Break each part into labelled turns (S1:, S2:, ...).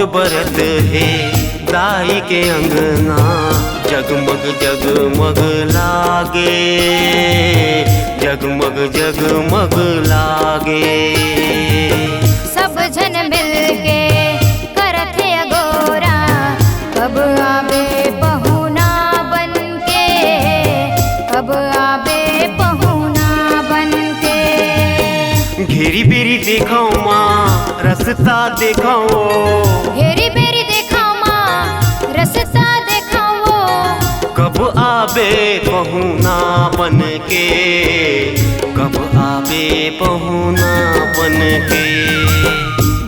S1: बरत है दाई के अंगना, जगमग जगमग लागे, जगमग जगमग लागे।
S2: सब जन मिलके करत है अगोरा, कब आवे पहुना बनके, कब आवे पहुना बनके।
S1: घेरी बेरी देखाओ माँ रसता देखाओ,
S2: घेरी बेरी देखाओ माँ रसता देखाओ,
S1: कब आवे पहुना बनके, कब आवे पहुना बनके।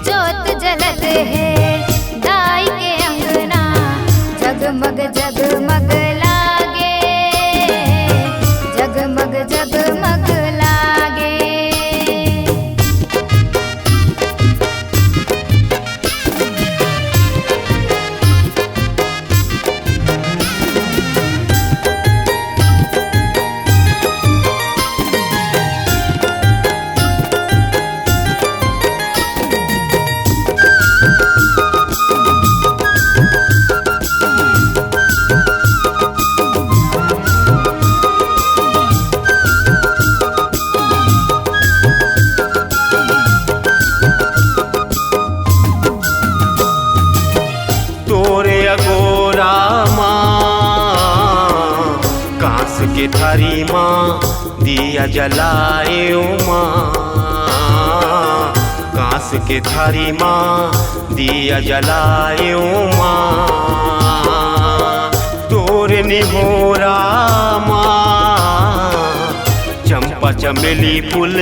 S2: जोत जलत है दाई के अंगना, जगमग जगमग लागे, जगमग जगमग लागे।
S1: के थारी माँ दिया जलाए माँ, कांस के थारी माँ दिया जलाए माँ। तोरे निहोरा माँ चंपा चमेली फूल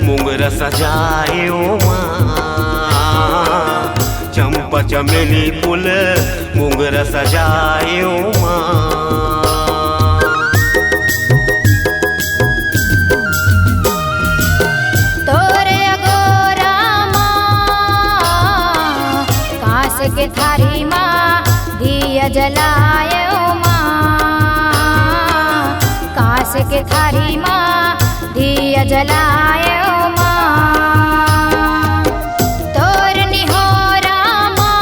S1: मुंगरा सजाए माँ, चंपा चमेली फूल मुंगरा सजाए माँ।
S2: के थारी माँ दिया जलाए माँ, कांस के थारी माँ दिया जलाए माँ। तोर निहोरा माँ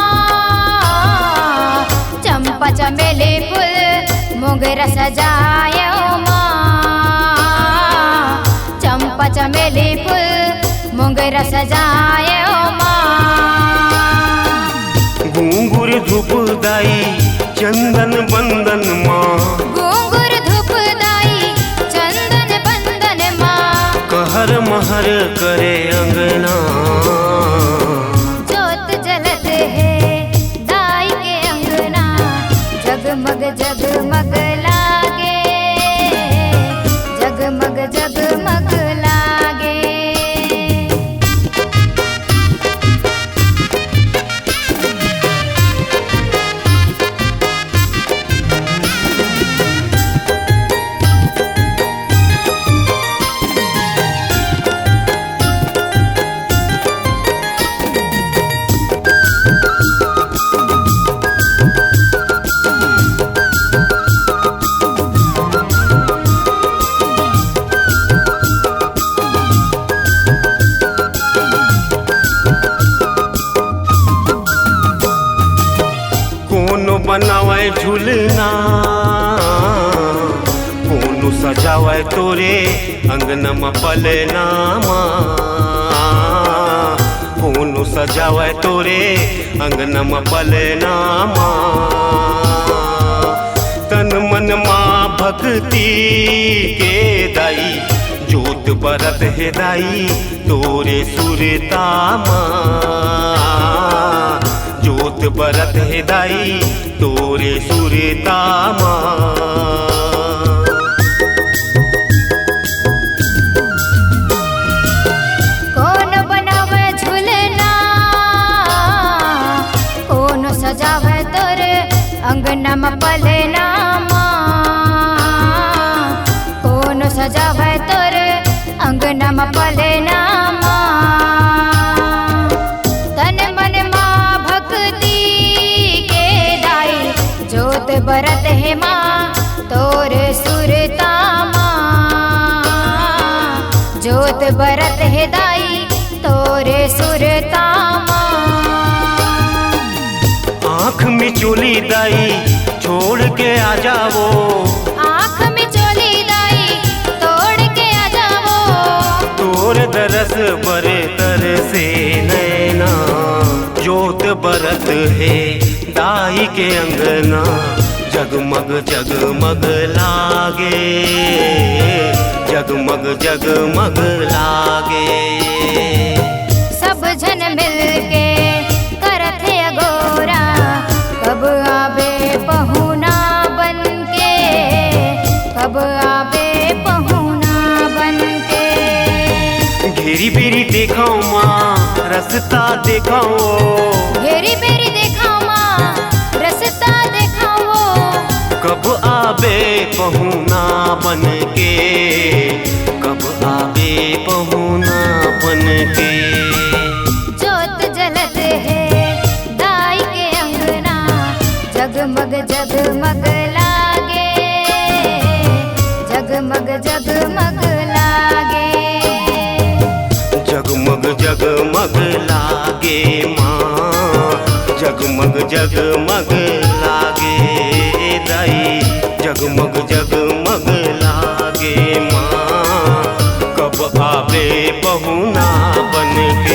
S2: चंपा चमेली फूल मोगरा सजाए माँ, चंपा चमेली फूल मोगरा सजाए माँ।
S1: घूंघुर धूप दाई चंदन बंदन माँ,
S2: घूंघुर धूप दाई चंदन बंदन माँ।
S1: कहर महर करे अंगना,
S2: जोत जलत है दाई के अंगना, जगमग जगमग लागे, जगमग जगमग लागे।
S1: बनावे झूलना कोनो सजावे तोरे अंगना में पलना माँ, कोनो सजावे तोरे अंगना में पलना माँ। तन मन माँ भक्ति के दाई, जोत बरत है दाई तोरे सुरता माँ, जोत बरत है दाई तोरे सुरता माँ।
S2: कौन बनावे झूलना, कौन सजावे तोरे अंगना में पलना माँ, कौन सजावे तोरे अंगना में पलना माँ। तन मन माँ भक्ति के दाई, जोत बरत है माँ तोरे सुरता माँ, जोत बरत है दाई तोरे सुरता माँ।
S1: चोली दाई छोड़ के आ जाओ,
S2: आँख में चोली दाई तोड़ के आ जाओ।
S1: तोर दरस बरे तर से नैना, जोत बरत है दाई के अंगना, जगमग जगमग लागे, जगमग जगमग लागे।
S2: सब जन मिल के करत है अगोरा, कब आवे पहुना बन के, कब आवे पहुना बन के।
S1: घेरी बेरी देखाओ माँ रस्ता देखाओ,
S2: घेरी बेरी देखाओ माँ रस्ता देखाओ।
S1: कब आवे पहुना बन के, कब आवे पहुना बन के।
S2: जोत जलत है दाई के अंगना, जगमग जगमग लागे, जगमग जगमग लागे।
S1: जगमग जगमग लागे माँ, जगमग जगमग लागे दाई, जगमग जगमग लागे माँ, कब आवे पहुना बन के।